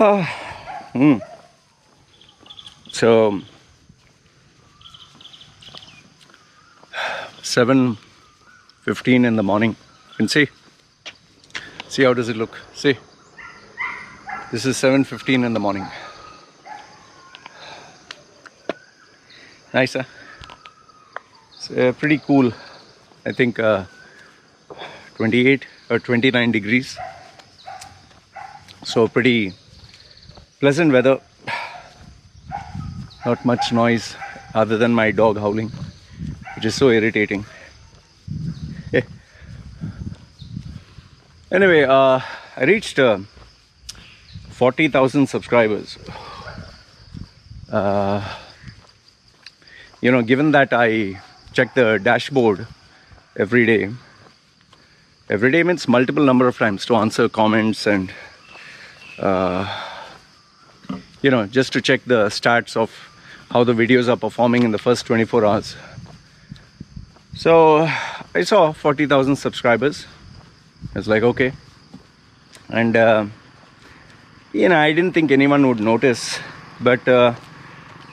So 7:15 in the morning. You can see how does it look. See, this is 7:15 in the morning. Nice, huh? It's pretty cool. I think 28 or 29 degrees. So pretty pleasant weather. Not much noise other than my dog howling, which is so irritating. Anyway, I reached 40,000 subscribers. Given that I check the dashboard every day means multiple number of times to answer comments and just to check the stats of how the videos are performing in the first 24 hours. So I saw 40,000 subscribers. I was like, okay. And I didn't think anyone would notice, but there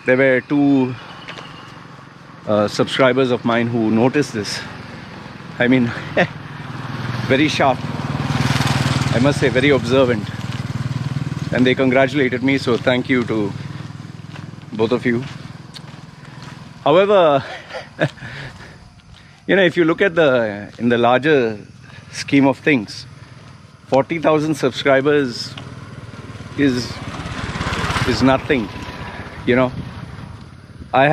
were two subscribers of mine who noticed this. I mean, very sharp, I must say, very observant, and they congratulated me, so thank you to both of you. However, if you look at in the larger scheme of things, 40,000 subscribers is nothing. I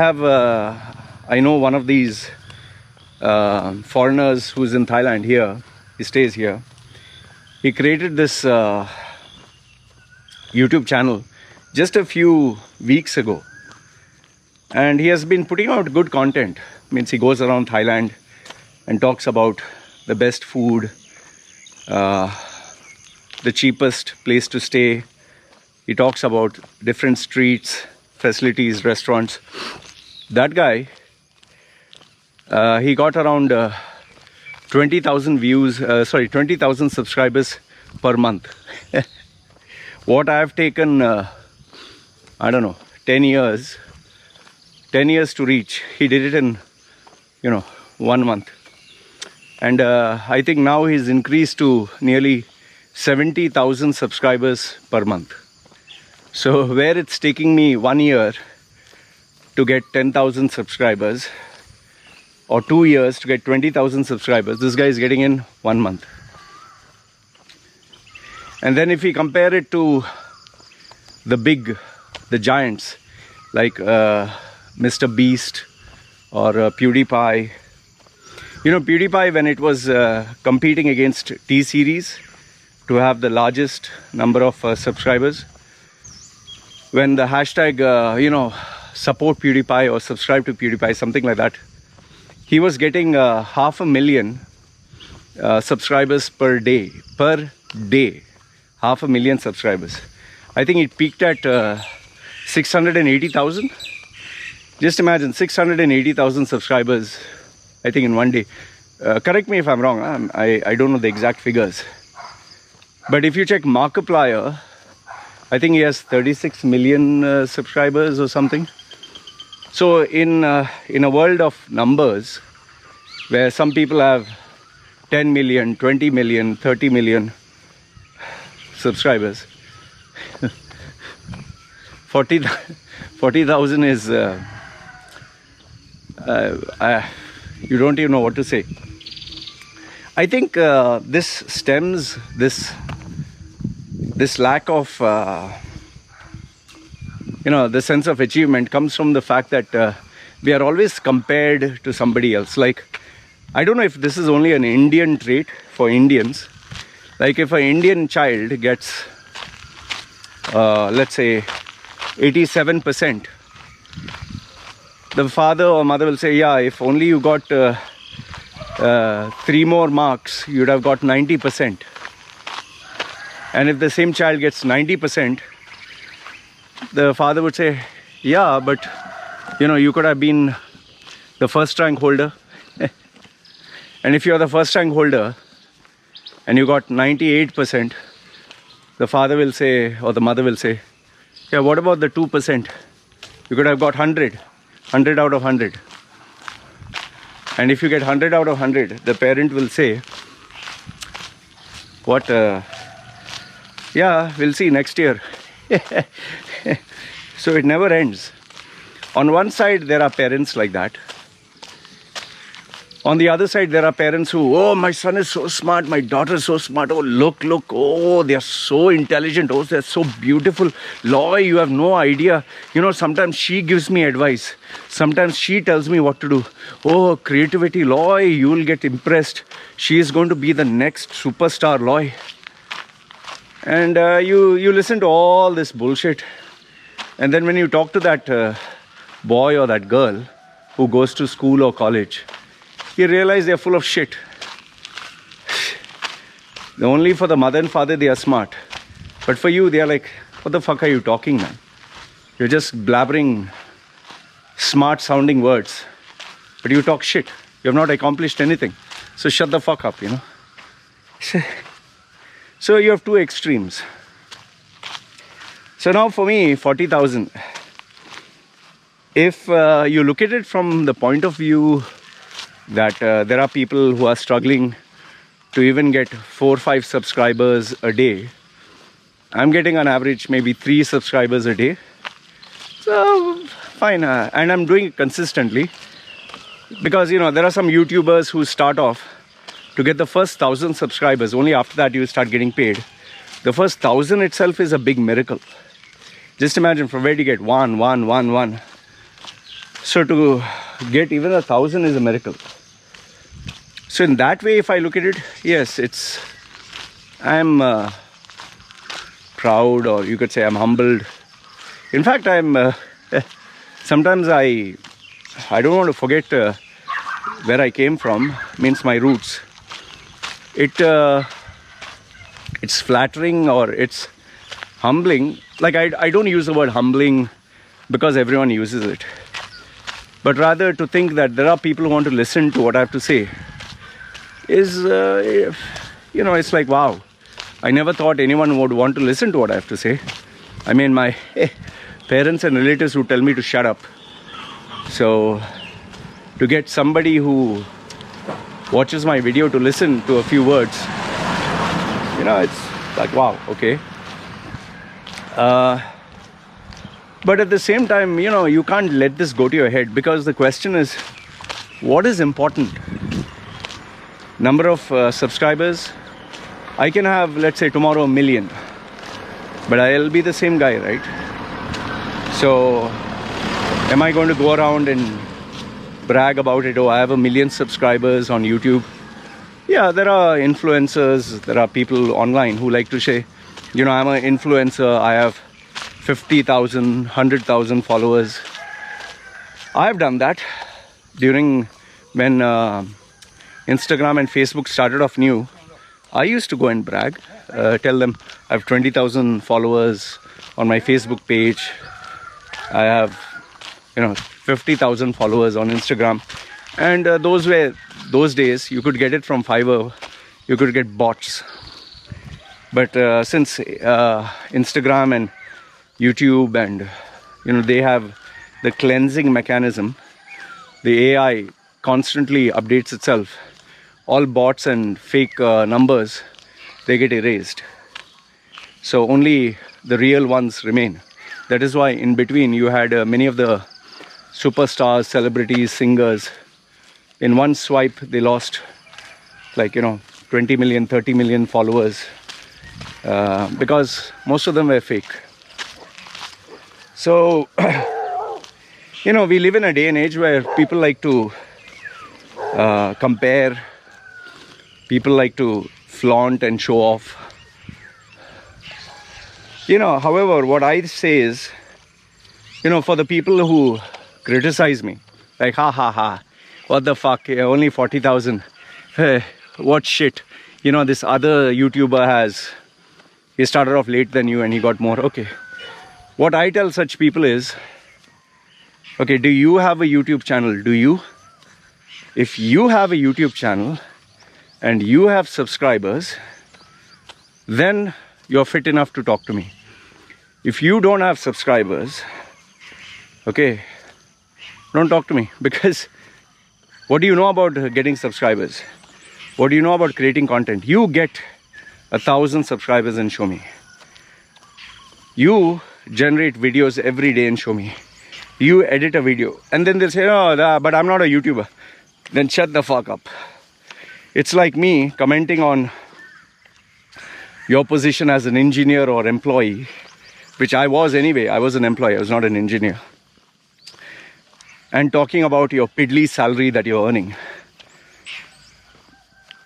know one of these foreigners who's in Thailand here. He stays here. He created this YouTube channel just a few weeks ago, and he has been putting out good content. Means he goes around Thailand and talks about the best food, the cheapest place to stay. He talks about different streets, facilities, restaurants. That guy, he got around 20,000 subscribers per month. What I have taken, 10 years to reach, he did it in, 1 month. And I think now he's increased to nearly 70,000 subscribers per month. So where it's taking me 1 year to get 10,000 subscribers, or 2 years to get 20,000 subscribers, this guy is getting in 1 month. And then if we compare it to the giants like Mr. Beast or PewDiePie. PewDiePie, when it was competing against T-Series to have the largest number of subscribers, when the hashtag, support PewDiePie or subscribe to PewDiePie, something like that, he was getting 500,000 subscribers per day. 500,000 subscribers. I think it peaked at 680,000. Just imagine 680,000 subscribers, I think, in one day. Correct me if I'm wrong. I don't know the exact figures. But if you check Markiplier, I think he has 36 million subscribers or something. So in a world of numbers, where some people have 10 million, 20 million, 30 million subscribers, 40,000 is, you don't even know what to say. I think this stems, this lack of, the sense of achievement comes from the fact that we are always compared to somebody else. Like, I don't know if this is only an Indian trait for Indians. Like, if an Indian child gets, let's say, 87%, the father or mother will say, yeah, if only you got 3 more marks, you'd have got 90%. And if the same child gets 90%, the father would say, yeah, but you could have been the first rank holder. And if you're the first rank holder and you got 98%, the father will say, or the mother will say, yeah, what about the 2%? You could have got 100 out of 100. And if you get 100 out of 100, the parent will say, what, yeah, we'll see next year. So it never ends. On one side, there are parents like that. On the other side, there are parents who, oh, my son is so smart, my daughter is so smart, oh, look, oh, they are so intelligent, oh, they're so beautiful. Loy, you have no idea. You know, sometimes she gives me advice. Sometimes she tells me what to do. Oh, creativity, Loy, you will get impressed. She is going to be the next superstar, Loy. And you listen to all this bullshit. And then when you talk to that boy or that girl who goes to school or college, you realize they're full of shit. Only for the mother and father they are smart. But for you, they are like, what the fuck are you talking, man? You're just blabbering smart sounding words. But you talk shit. You have not accomplished anything. So shut the fuck up, you know. So you have two extremes. So now for me, 40,000. If you look at it from the point of view that there are people who are struggling to even get 4 or 5 subscribers a day. I'm getting on average maybe 3 subscribers a day. So fine, and I'm doing it consistently. Because, you know, there are some YouTubers who start off to get the first 1,000 subscribers. Only after that you start getting paid. The first 1,000 itself is a big miracle. Just imagine from where do you get 1. So to get even 1,000 is a miracle. So in that way, if I look at it, yes, I'm proud, or you could say I'm humbled. In fact, sometimes I don't want to forget where I came from, means my roots. It's flattering or it's humbling. Like I don't use the word humbling because everyone uses it. But rather to think that there are people who want to listen to what I have to say is, you know, it's like, wow. I never thought anyone would want to listen to what I have to say. I mean, my parents and relatives who tell me to shut up. So to get somebody who watches my video to listen to a few words, you know, it's like, wow, okay. But at the same time, you know, you can't let this go to your head, because the question is, what is important? Number of subscribers. I can have, let's say tomorrow, 1 million, but I'll be the same guy, right? So am I going to go around and brag about it? Oh, I have 1 million subscribers on YouTube. Yeah, there are influencers, there are people online who like to say, you know, I'm an influencer, I have 50,000, 100,000 followers. I've done that during when Instagram and Facebook started off new. I used to go and brag, tell them I have 20,000 followers on my Facebook page. I have, you know, 50,000 followers on Instagram. And those days you could get it from Fiverr. You could get bots. But since Instagram and YouTube and, you know, they have the cleansing mechanism, the AI constantly updates itself. All bots and fake numbers, they get erased. So only the real ones remain. That is why in between you had many of the superstars, celebrities, singers. In one swipe they lost, like, you know, 20 million, 30 million followers, because most of them were fake. So you know, we live in a day and age where people like to compare. People like to flaunt and show off. You know, however, what I say is, you know, for the people who criticize me, like, ha, what the fuck, only 40,000, hey, what shit, you know, this other YouTuber he started off late than you and he got more. Okay, what I tell such people is, okay, do you have a YouTube channel? Do you? If you have a YouTube channel and you have subscribers, then you're fit enough to talk to me. If you don't have subscribers, okay, don't talk to me, because what do you know about getting subscribers? What do you know about creating content? You get 1,000 subscribers and show me. You generate videos every day and show me. You edit a video and then they'll say, oh, but I'm not a YouTuber. Then shut the fuck up. It's like me commenting on your position as an engineer or employee, which I was anyway. I was an employee, I was not an engineer. And talking about your piddly salary that you're earning.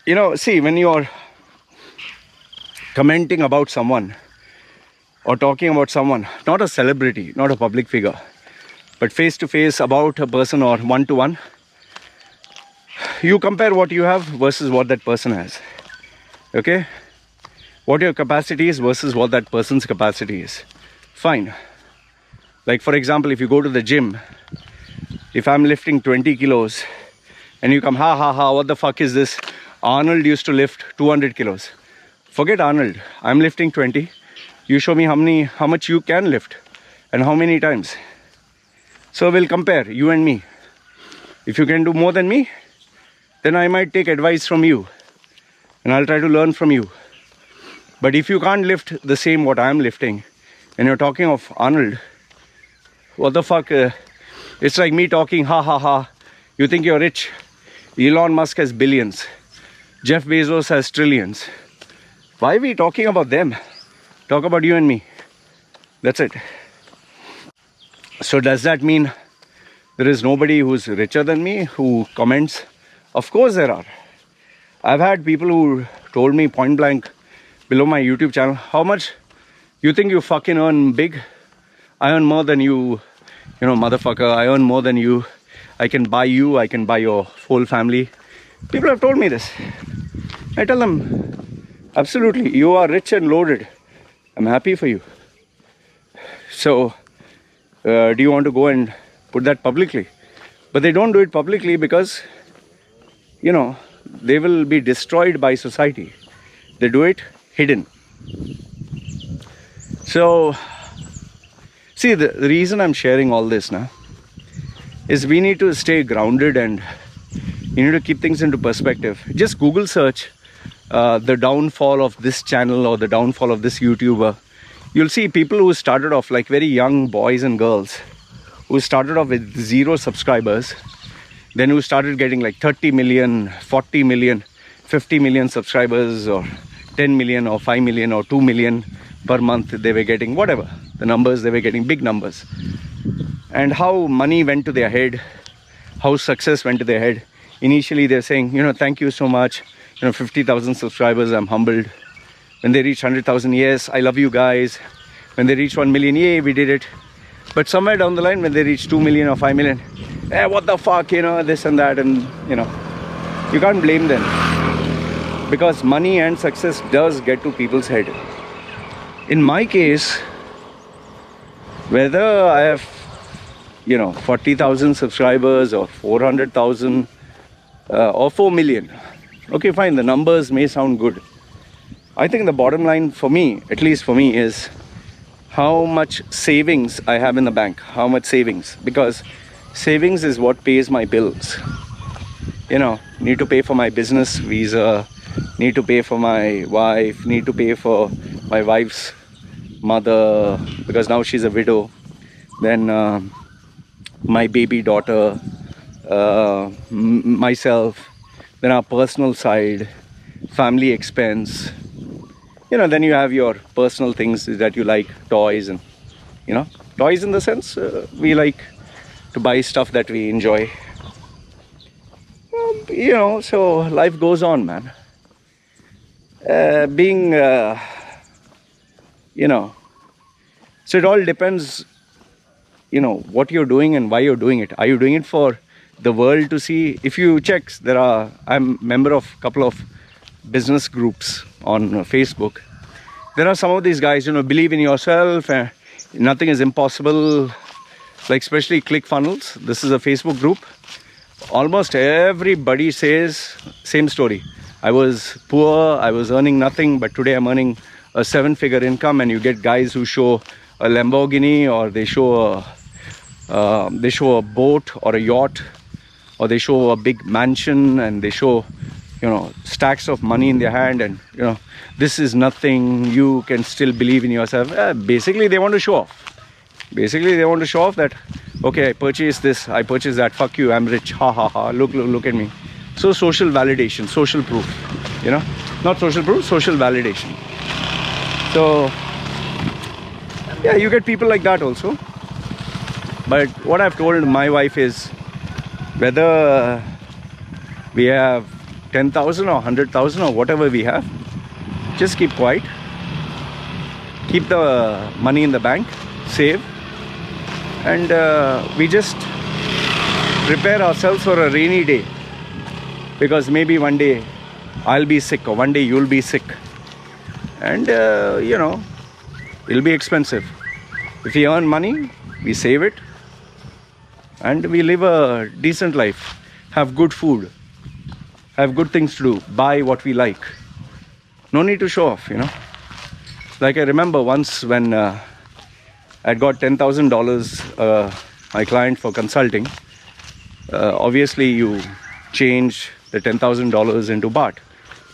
You know, see, when you're commenting about someone or talking about someone, not a celebrity, not a public figure, but face to face about a person or one to one, you compare what you have versus what that person has. Okay? What your capacity is versus what that person's capacity is. Fine. Like for example, if you go to the gym, if I'm lifting 20 kilos and you come, what the fuck is this? Arnold used to lift 200 kilos. Forget Arnold. I'm lifting 20. You show me how much you can lift and how many times. So we'll compare, you and me. If you can do more than me, then I might take advice from you and I'll try to learn from you. But if you can't lift the same what I'm lifting and you're talking of Arnold, what the fuck? It's like me talking, you think you're rich. Elon Musk has billions. Jeff Bezos has trillions. Why are we talking about them? Talk about you and me. That's it. So does that mean there is nobody who's richer than me who comments? Of course there are. I've had people who told me point blank below my YouTube channel, how much you think you fucking earn big? I earn more than you, motherfucker. I earn more than you. I can buy you. I can buy your whole family. People have told me this. I tell them, absolutely, you are rich and loaded. I'm happy for you. So, do you want to go and put that publicly? But they don't do it publicly because, they will be destroyed by society. They do it hidden. So, see, the reason I'm sharing all this now is we need to stay grounded and you need to keep things into perspective. Just Google search the downfall of this channel or the downfall of this YouTuber. You'll see people who started off like very young boys and girls who started off with 0 subscribers, then who started getting like 30 million, 40 million, 50 million subscribers, or 10 million or 5 million or 2 million per month they were getting, whatever the numbers, they were getting big numbers. And how money went to their head, how success went to their head. Initially they're saying, thank you so much, 50,000 subscribers, I'm humbled. When they reach 100,000, yes, I love you guys. When they reach 1 million, yay, we did it. But somewhere down the line, when they reach 2 million or 5 million, what the fuck, this and that, and you can't blame them. Because money and success does get to people's head. In my case, whether I have, 40,000 subscribers or 400,000 or 4 million, okay, fine, the numbers may sound good. I think the bottom line for me, at least for me, is how much savings I have in the bank. How much savings? Because savings is what pays my bills. Need to pay for my business visa, need to pay for my wife, need to pay for my wife's mother, because now she's a widow. Then my baby daughter, myself, then our personal side, family expense. Then you have your personal things that you like, toys, and toys in the sense we like to buy stuff that we enjoy. So life goes on, man. So it all depends, what you're doing and why you're doing it. Are you doing it for the world to see? If you check, I'm a member of a couple of business groups on Facebook. There are some of these guys, believe in yourself, nothing is impossible, like especially ClickFunnels. This is a Facebook group. Almost everybody says same story. I was poor, I was earning nothing, but today I'm earning a 7-figure income, and you get guys who show a Lamborghini, or they show a boat or a yacht, or they show a big mansion, and they show, stacks of money in their hand, and this is nothing, you can still believe in yourself. Basically they want to show off. Basically they want to show off that, okay, I purchased this, I purchased that, fuck you, I'm rich, ha ha ha, look at me. So social validation, social proof, not social proof, social validation. So yeah, you get people like that also. But what I've told my wife is, whether we have 10,000 or 100,000 or whatever we have, just keep quiet, keep the money in the bank, save, and we just prepare ourselves for a rainy day, because maybe one day I'll be sick, or one day you'll be sick, and it'll be expensive. If we earn money, we save it, and we live a decent life, have good food, have good things to do, buy what we like. No need to show off, Like I remember once when I'd got $10,000, my client, for consulting. Obviously you change the $10,000 into baht,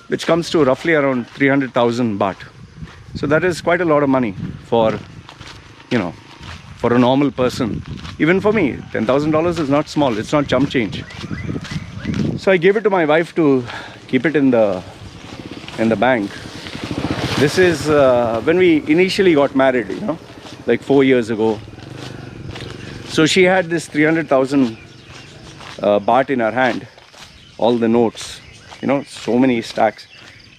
which comes to roughly around 300,000 baht. So that is quite a lot of money for, for a normal person. Even for me, $10,000 is not small, it's not chump change. So I gave it to my wife to keep it in the bank. This is when we initially got married, like 4 years ago. So she had this 300,000 baht in her hand, all the notes, so many stacks.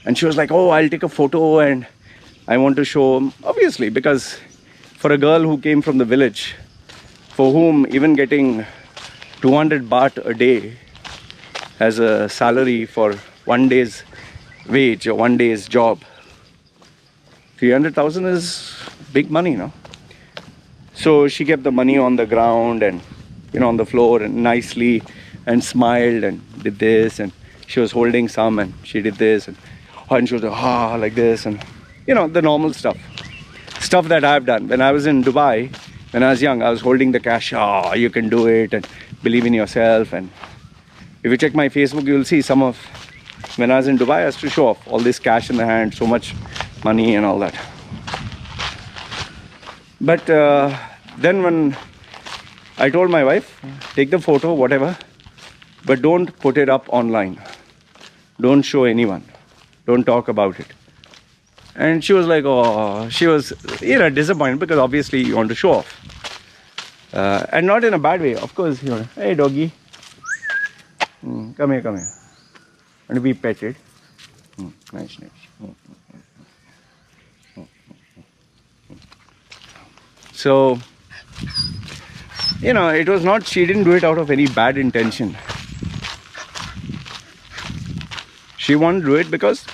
And she was like, oh, I'll take a photo and I want to show, obviously, because for a girl who came from the village, for whom even getting 200 baht a day as a salary for 1 day's wage or 1 day's job, 300,000 is big money, So she kept the money on the ground and, on the floor, and nicely, and smiled and did this, and she was holding some and she did this, and she was like this, and the normal stuff that I've done. When I was in Dubai, when I was young, I was holding the cash. You can do it, and believe in yourself. And if you check my Facebook, you'll see some of when I was in Dubai, I used to show off all this cash in the hand, so much money and all that. But then when I told my wife, take the photo, whatever, but don't put it up online. Don't show anyone. Don't talk about it. And she was like, oh, she was disappointed, because obviously you want to show off. And not in a bad way. Of course, hey doggy, come here. And we petted. Nice. So, it was not, she didn't do it out of any bad intention. She wanted to do it because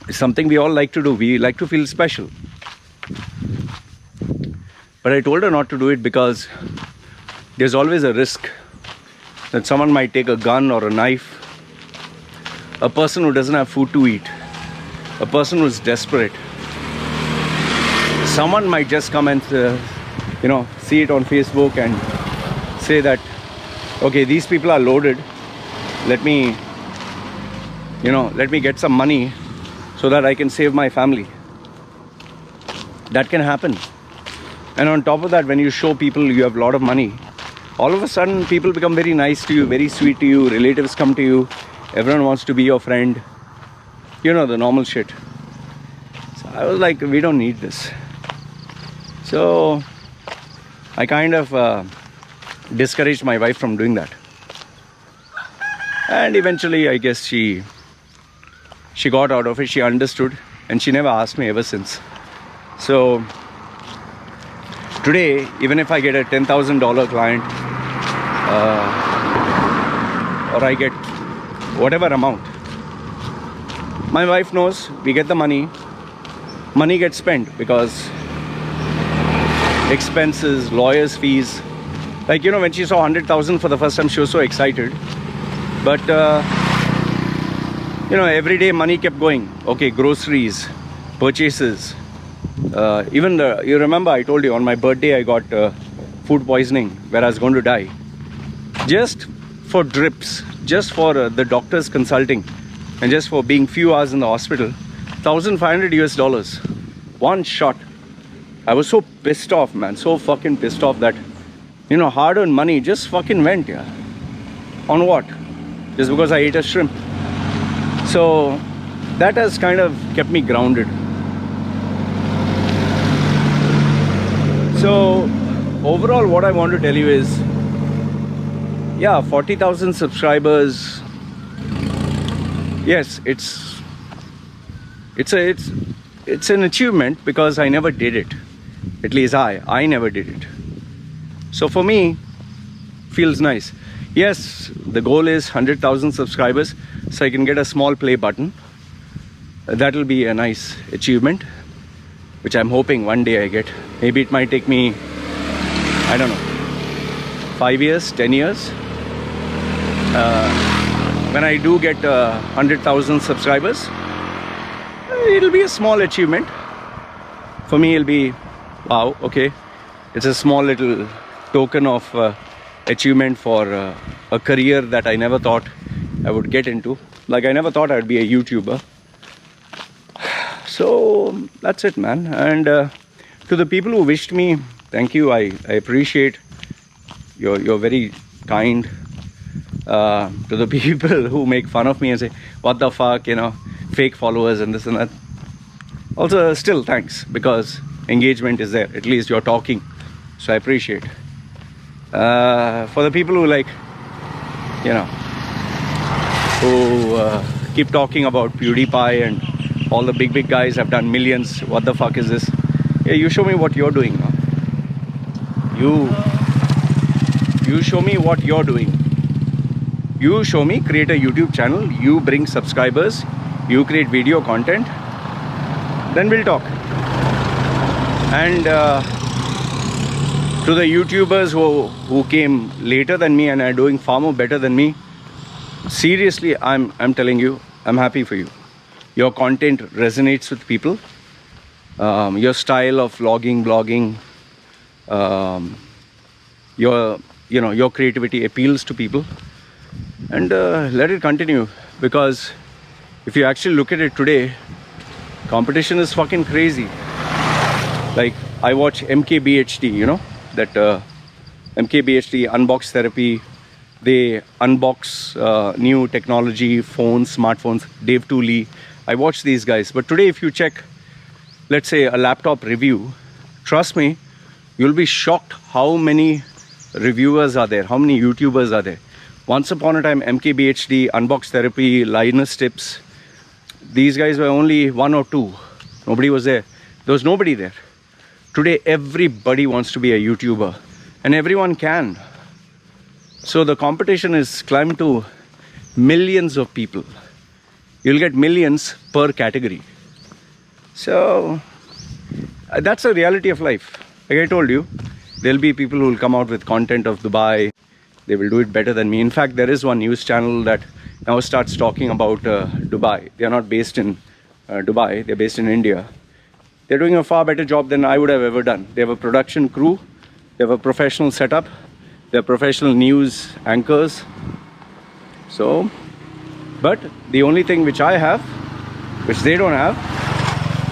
it's something we all like to do. We like to feel special. But I told her not to do it because there's always a risk that someone might take a gun or a knife. A person who doesn't have food to eat. A person who's desperate. Someone might just come and, see it on Facebook and say that, okay, these people are loaded. Let me get some money so that I can save my family. That can happen. And on top of that, when you show people you have a lot of money, all of a sudden people become very nice to you, very sweet to you, relatives come to you, everyone wants to be your friend. The normal shit. So I was like, we don't need this. So I kind of discouraged my wife from doing that. And eventually, I guess she got out of it, she understood, and she never asked me ever since. So today, even if I get a $10,000 client, or I get whatever amount, my wife knows we get the money gets spent, because expenses, lawyers' fees, like when she saw 100,000 for the first time, she was so excited. But you know, every day money kept going. Okay, groceries, purchases. Even you remember I told you on my birthday I got food poisoning where I was going to die. Just for drips, just for the doctor's consulting, and just for being few hours in the hospital, $1,500 one shot. I was so pissed off, man, so fucking pissed off that, you know, hard-earned money just fucking went, yeah. On what? Just because I ate a shrimp. So that has kind of kept me grounded. So overall, what I want to tell you is, yeah, 40,000 subscribers. Yes, it's an achievement because I never did it. At least I never did it. So for me, feels nice. Yes, the goal is 100,000 subscribers, so I can get a small play button. That will be a nice achievement, which I'm hoping one day I get. Maybe it might take me, I don't know, 5 years, 10 years. When I do get 100,000 subscribers, it'll be a small achievement. For me, it'll be, wow, okay. It's a small little token of achievement for a career that I never thought I would get into. Like, I never thought I'd be a YouTuber. So that's it, man. And to the people who wished me, thank you. I appreciate. You're very kind. To the people who make fun of me and say, what the fuck, you know, fake followers and this and that. Also, still thanks, because engagement is there. At least you're talking. So I appreciate. For the people who, like, you know, who keep talking about PewDiePie and all the big guys have done millions. What the fuck is this? Yeah, you show me what you're doing now. You show me what you're doing. You show me, create a YouTube channel, you bring subscribers, you create video content, then we'll talk. And to the YouTubers who came later than me and are doing far more better than me, seriously, I'm telling you, I'm happy for you. Your content resonates with people. Your style of vlogging, blogging, your creativity appeals to people. And let it continue, because if you actually look at it today, competition is fucking crazy. Like, I watch MKBHD, you know, that MKBHD Unbox Therapy. They unbox new technology, phones, smartphones. Dave Tooley. I watch these guys. But today, if you check, let's say, a laptop review, trust me, you'll be shocked how many reviewers are there, how many YouTubers are there. Once upon a time, MKBHD, Unbox Therapy, Linus Tips, these guys were only one or two. Nobody was there. There was nobody there. Today, everybody wants to be a YouTuber, and everyone can. So the competition is climbed to millions of people. You'll get millions per category. So that's a reality of life. Like I told you, there'll be people who will come out with content of Dubai. They will do it better than me. In fact, there is one news channel that now starts talking about Dubai. They are not based in Dubai. They're based in India. They're doing a far better job than I would have ever done. They have a production crew. They have a professional setup. They're professional news anchors. So, but the only thing which I have, which they don't have,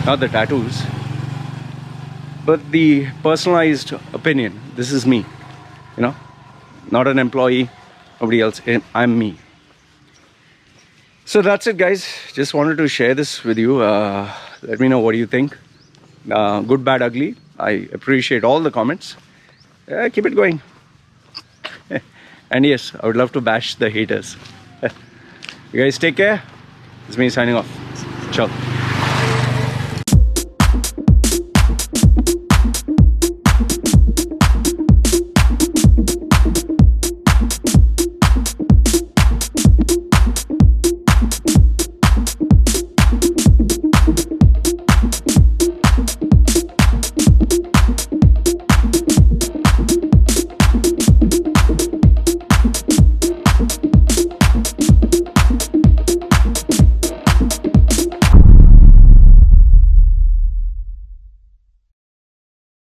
not the tattoos, but the personalized opinion. This is me, you know. Not an employee, nobody else. I'm me. So that's it, guys. Just wanted to share this with you. Let me know what you think. Good, bad, ugly. I appreciate all the comments. Keep it going. And yes, I would love to bash the haters. You guys take care. It's me signing off. Ciao.